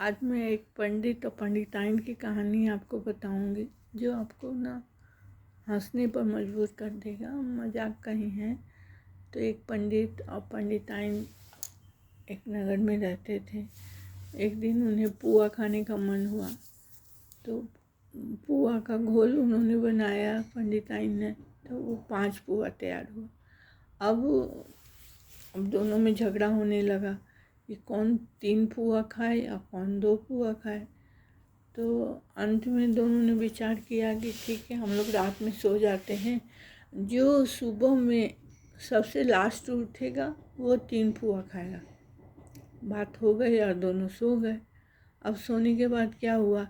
आज मैं एक पंडित और पंडिताइन की कहानी आपको बताऊंगी जो आपको ना हंसने पर मजबूर कर देगा। मजाक कहीं है। तो एक पंडित और पंडिताइन एक नगर में रहते थे। एक दिन उन्हें पुआ खाने का मन हुआ तो पुआ का घोल उन्होंने बनाया पंडिताइन ने। तो वो 5 पुआ तैयार हुआ। अब दोनों में झगड़ा होने लगा कि कौन 3 पुआ खाए या कौन 2 पुआ खाए। तो अंत में दोनों ने विचार किया कि ठीक है, हम लोग रात में सो जाते हैं, जो सुबह में सबसे लास्ट उठेगा वो 3 पुआ खाएगा। बात हो गई और दोनों सो गए। अब सोने के बाद क्या हुआ,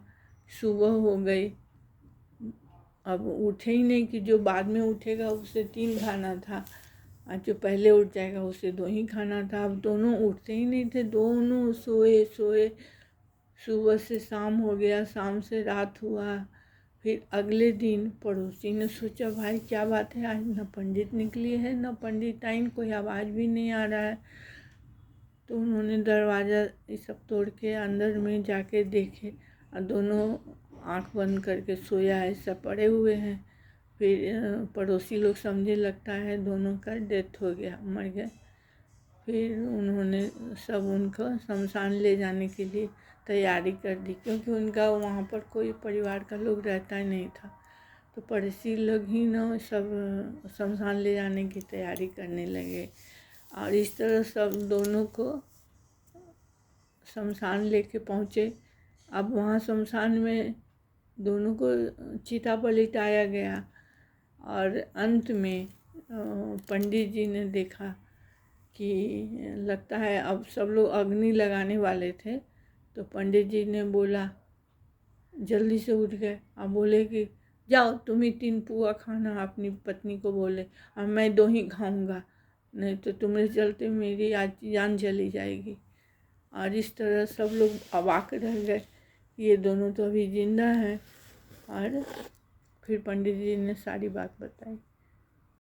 सुबह हो गई, अब उठे ही नहीं कि जो बाद में उठेगा उसे 3 खाना था और जो पहले उठ जाएगा उसे 2 ही खाना था। अब दोनों उठते ही नहीं थे, दोनों सोए सोए। सुबह से शाम हो गया, शाम से रात हुआ। फिर अगले दिन पड़ोसी ने सोचा, भाई क्या बात है, आज न पंडित निकली है न पंडिताइन, कोई आवाज़ भी नहीं आ रहा है। तो उन्होंने दरवाज़ा ये सब तोड़ के अंदर में जाके देखे और दोनों आँख बंद करके सोया ऐसा पड़े हुए हैं। फिर पड़ोसी लोग समझे लगता है दोनों का डेथ हो गया, मर गए। फिर उन्होंने सब उनको शमशान ले जाने के लिए तैयारी कर दी, क्योंकि उनका वहाँ पर कोई परिवार का लोग रहता ही नहीं था। तो पड़ोसी लोग ही ना सब शमशान ले जाने की तैयारी करने लगे और इस तरह सब दोनों को शमशान लेके पहुँचे। अब वहाँ शमशान में दोनों को चिता पर लिटाया गया और अंत में पंडित जी ने देखा कि लगता है अब सब लोग अग्नि लगाने वाले थे। तो पंडित जी ने बोला, जल्दी से उठ गए और बोले कि जाओ तुम ही 3 पुआ खाना। अपनी पत्नी को बोले, और मैं 2 ही खाऊंगा, नहीं तो तुम्हारे चलते मेरी आज जान चली जाएगी। और इस तरह सब लोग अवाक रह गए, ये दोनों तो अभी जिंदा हैं। और फिर पंडित जी ने सारी बात बताई।